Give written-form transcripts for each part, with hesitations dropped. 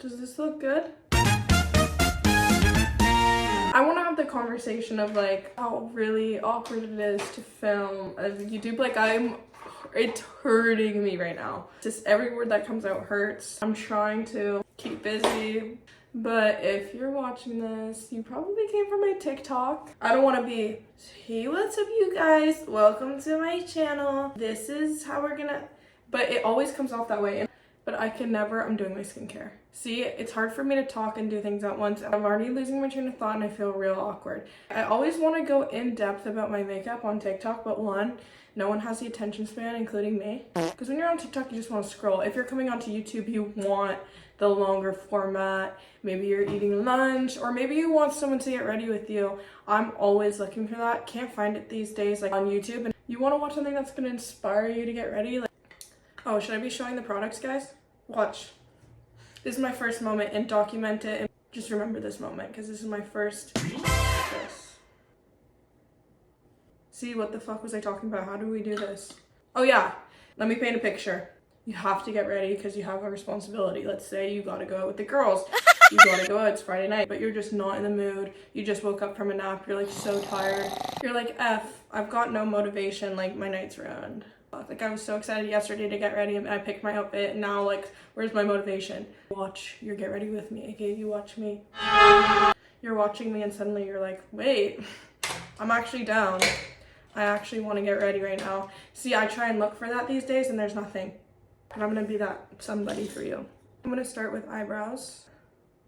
Does this look good? I want to have the conversation of like how really awkward it is to film a YouTube. Like it's hurting me right now. Just every word that comes out hurts. I'm trying to keep busy, but if you're watching this, you probably came from my TikTok. I don't want to be, hey, what's up you guys? Welcome to my channel. This is how we're gonna, but it always comes off that way. But I can never, I'm doing my skincare. See, it's hard for me to talk and do things at once. I'm already losing my train of thought and I feel real awkward. I always want to go in depth about my makeup on TikTok, but one, no one has the attention span, including me. Because when you're on TikTok, you just want to scroll. If you're coming onto YouTube, you want the longer format. Maybe you're eating lunch, or maybe you want someone to get ready with you. I'm always looking for that. Can't find it these days, like on YouTube. And you want to watch something that's going to inspire you to get ready. Like, oh, should I be showing the products, guys? Watch. This is my first moment, and document it, and just remember this moment because this is my first. This. See, what the fuck was I talking about? How do we do this? Oh yeah, let me paint a picture. You have to get ready because you have a responsibility. Let's say you gotta go out with the girls. You gotta go out, it's Friday night, but you're just not in the mood. You just woke up from a nap, you're like so tired. You're like, I've got no motivation, like my night's ruined. Like I was so excited yesterday to get ready and I picked my outfit and now like where's my motivation? Watch your get ready with me, okay? You watch me. You're watching me and suddenly you're like, wait, I'm actually down. I actually want to get ready right now. See, I try and look for that these days and there's nothing. But I'm gonna be that somebody for you. I'm gonna start with eyebrows.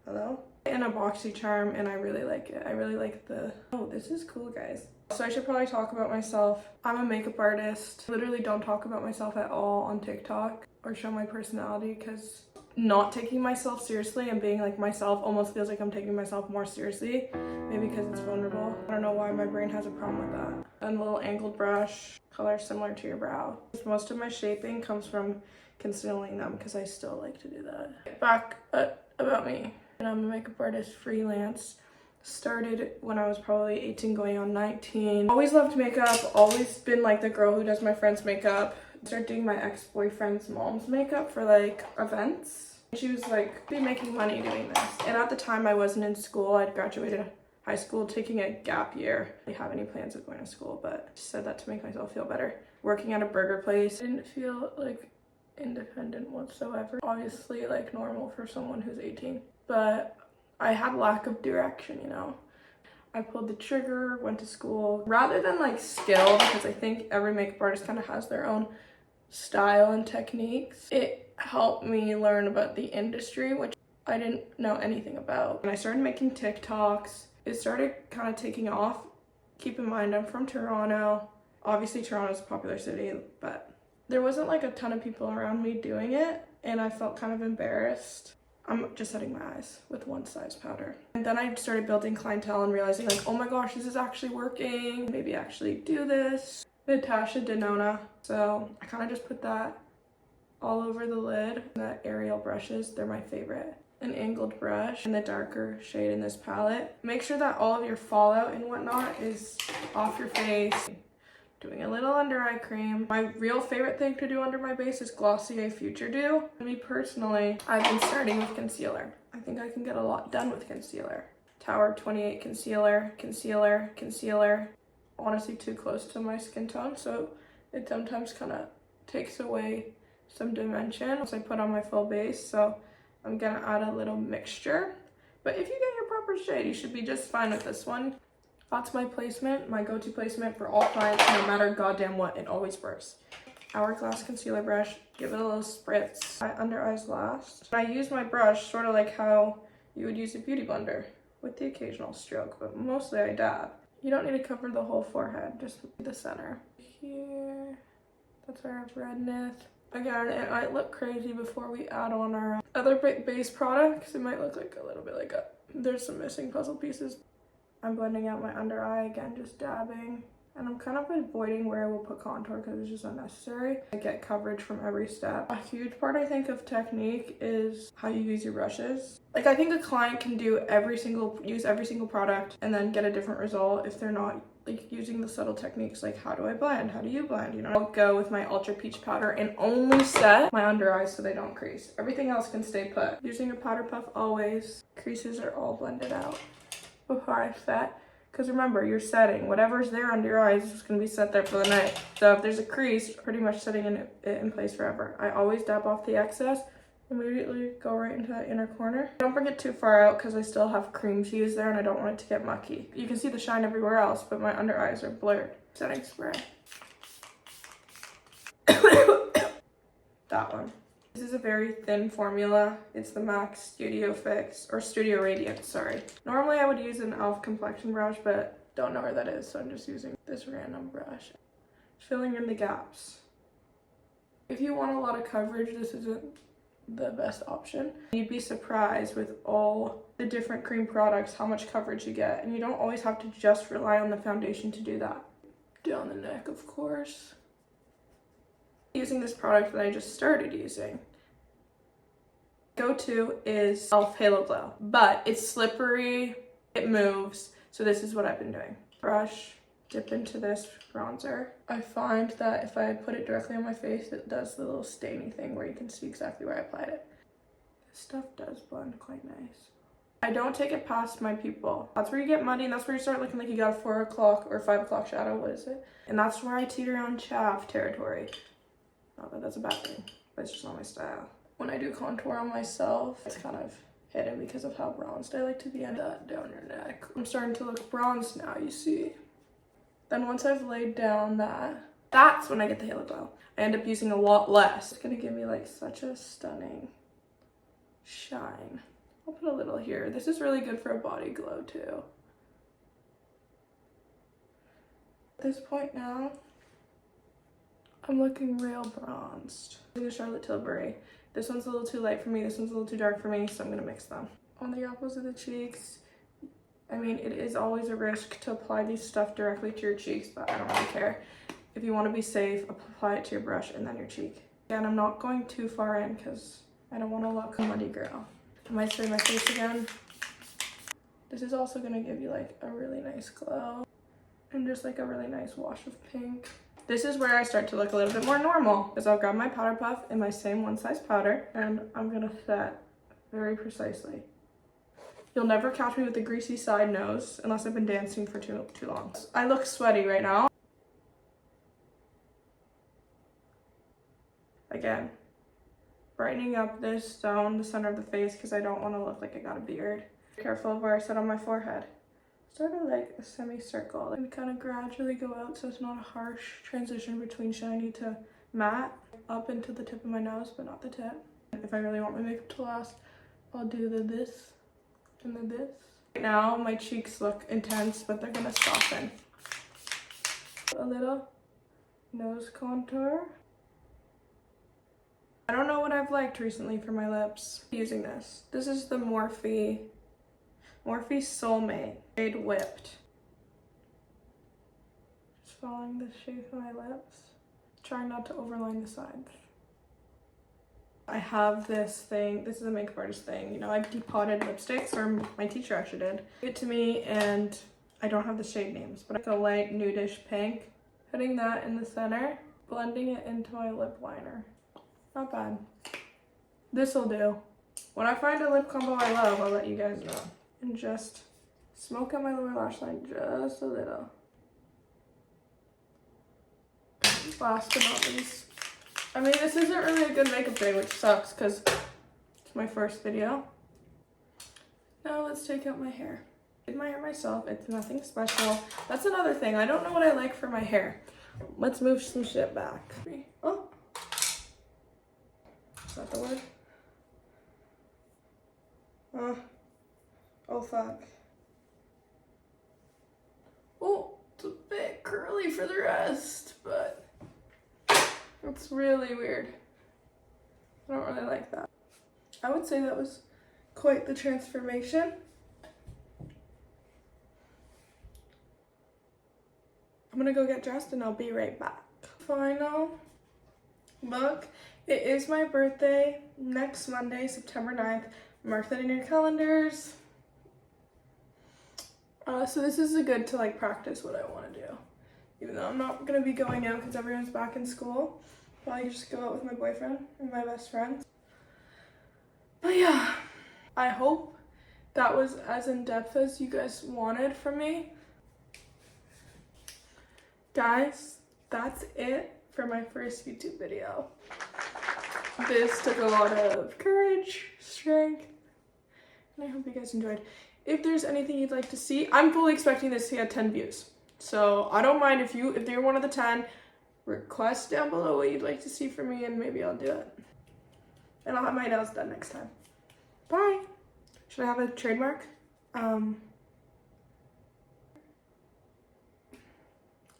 Hello? And a boxy charm, and I really like it. I really like the, oh, this is cool, guys. So I should probably talk about myself. I'm a makeup artist. Literally don't talk about myself at all on TikTok or show my personality because not taking myself seriously and being like myself almost feels like I'm taking myself more seriously. Maybe because it's vulnerable. I don't know why my brain has a problem with that. And a little angled brush, color similar to your brow. Most of my shaping comes from concealing them because I still like to do that. Back about me. And I'm a makeup artist freelance. Started when I was probably 18 going on 19. Always loved makeup, always been like the girl who does my friend's makeup. Started doing my ex-boyfriend's mom's makeup for like events. She was like, be making money doing this. And at the time I wasn't in school. I'd graduated high school, taking a gap year. I didn't have any plans of going to school, but I said that to make myself feel better. Working at a burger place, I didn't feel like independent whatsoever. Obviously like normal for someone who's 18. But I had lack of direction, you know. I pulled the trigger, went to school. Rather than like skill, because I think every makeup artist kind of has their own style and techniques, it helped me learn about the industry, which I didn't know anything about. And I started making TikToks. It started kind of taking off. Keep in mind, I'm from Toronto. Obviously, Toronto's a popular city, but there wasn't like a ton of people around me doing it, and I felt kind of embarrassed. I'm just setting my eyes with one size powder. And then I started building clientele and realizing like, oh my gosh, this is actually working. Maybe actually do this. Natasha Denona. So I kind of just put that all over the lid. The Ariel brushes, they're my favorite. An angled brush and the darker shade in this palette. Make sure that all of your fallout and whatnot is off your face. Doing a little under eye cream. My real favorite thing to do under my base is Glossier Future Dew. Me personally, I've been starting with concealer. I think I can get a lot done with concealer. Tower 28 concealer, concealer, concealer. Honestly too close to my skin tone, so it sometimes kind of takes away some dimension once I put on my full base, so I'm gonna add a little mixture. But if you get your proper shade, you should be just fine with this one. That's my placement, my go-to placement for all clients, no matter goddamn what, it always works. Hourglass concealer brush, give it a little spritz. My under eyes last. I use my brush sort of like how you would use a beauty blender, with the occasional stroke, but mostly I dab. You don't need to cover the whole forehead, just the center. Here, that's our redness. Again, it might look crazy before we add on our other base products. It might look like a little bit like there's some missing puzzle pieces. I'm blending out my under eye again, just dabbing. And I'm kind of avoiding where I will put contour because it's just unnecessary. I get coverage from every step. A huge part I think of technique is how you use your brushes. Like I think a client can use every single product and then get a different result if they're not like using the subtle techniques, like how do I blend? How do you blend? You know, I'll go with my Ultra Peach powder and only set my under eyes so they don't crease. Everything else can stay put. Using a powder puff always, creases are all blended out before I set. Because remember, you're setting. Whatever's there under your eyes is going to be set there for the night. So if there's a crease, pretty much setting it in place forever. I always dab off the excess, immediately go right into that inner corner. Don't bring it too far out because I still have cream to use there and I don't want it to get mucky. You can see the shine everywhere else, but my under eyes are blurred. Setting spray. That one. This is a very thin formula. It's the MAC Studio Fix, or Studio Radiance, sorry. Normally I would use an e.l.f. complexion brush, but don't know where that is, so I'm just using this random brush. Filling in the gaps. If you want a lot of coverage, this isn't the best option. You'd be surprised with all the different cream products how much coverage you get, and you don't always have to just rely on the foundation to do that. Down the neck, of course. Using this product that I just started using. Go-to is e.l.f. Halo Glow, but it's slippery, it moves, so this is what I've been doing. Brush, dip into this bronzer. I find that if I put it directly on my face, it does the little stainy thing where you can see exactly where I applied it. This stuff does blend quite nice. I don't take it past my pupil. That's where you get muddy, and that's where you start looking like you got a 4 o'clock or 5 o'clock shadow, what is it? And that's where I teeter on chaff territory. Not that that's a bad thing, but it's just not my style. When I do contour on myself, it's kind of hidden because of how bronzed I like to be, and that down your neck. I'm starting to look bronzed now, you see. Then once I've laid down that's when I get the Halo Glow. I end up using a lot less. It's gonna give me like such a stunning shine. I'll put a little here. This is really good for a body glow too. At this point now, I'm looking real bronzed. I'm using the Charlotte Tilbury. This one's a little too light for me, this one's a little too dark for me, so I'm gonna mix them. On the apples of the cheeks, I mean, it is always a risk to apply these stuff directly to your cheeks, but I don't really care. If you want to be safe, apply it to your brush and then your cheek. Again, I'm not going too far in because I don't want to look muddy girl. I might spray my face again. This is also going to give you like a really nice glow and just like a really nice wash of pink. This is where I start to look a little bit more normal because I'll grab my powder puff in my same one size powder and I'm going to set very precisely. You'll never catch me with a greasy side nose unless I've been dancing for too long. I look sweaty right now. Again, brightening up this down the center of the face because I don't want to look like I got a beard. Be careful of where I set on my forehead. Sort of like a semicircle and kind of gradually go out so it's not a harsh transition between shiny to matte. Up into the tip of my nose, but not the tip. If I really want my makeup to last, I'll do this and then this. Right now, my cheeks look intense, but they're gonna soften. A little nose contour. I don't know what I've liked recently for my lips. Using this. This is the Morphe Soulmate shade Whipped. Just following the shape of my lips. Trying not to overline the sides. I have this thing, this is a makeup artist thing, you know, I've depotted lipsticks, or my teacher actually did. Give it to me, and I don't have the shade names, but it's a light nudish pink. Putting that in the center, blending it into my lip liner. Not bad. This'll do. When I find a lip combo I love, I'll let you guys know. And just smoke out my lower lash line just a little. Last but not least, I mean, this isn't really a good makeup day, which sucks because it's my first video. Now let's take out my hair. I did my hair myself. It's nothing special. That's another thing. I don't know what I like for my hair. Let's move some shit back. Oh. Is that the word? Oh fuck. Oh, it's a bit curly for the rest, but it's really weird. I don't really like that. I would say that was quite the transformation. I'm gonna go get dressed and I'll be right back. Final look. It is my birthday next Monday, September 9th. Mark that in your calendars. So this is a good to like practice what I want to do. Even though I'm not gonna be going out because everyone's back in school. Probably just go out with my boyfriend and my best friend. But yeah, I hope that was as in-depth as you guys wanted from me. Guys, that's it for my first YouTube video. This took a lot of courage, strength, and I hope you guys enjoyed. If there's anything you'd like to see, I'm fully expecting this to get 10 views. So I don't mind if you're one of the 10, request down below what you'd like to see from me and maybe I'll do it. And I'll have my nails done next time. Bye. Should I have a trademark?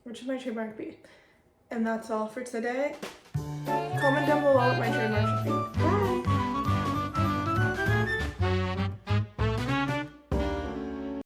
What should my trademark be? And that's all for today. Comment down below what my trademark should be.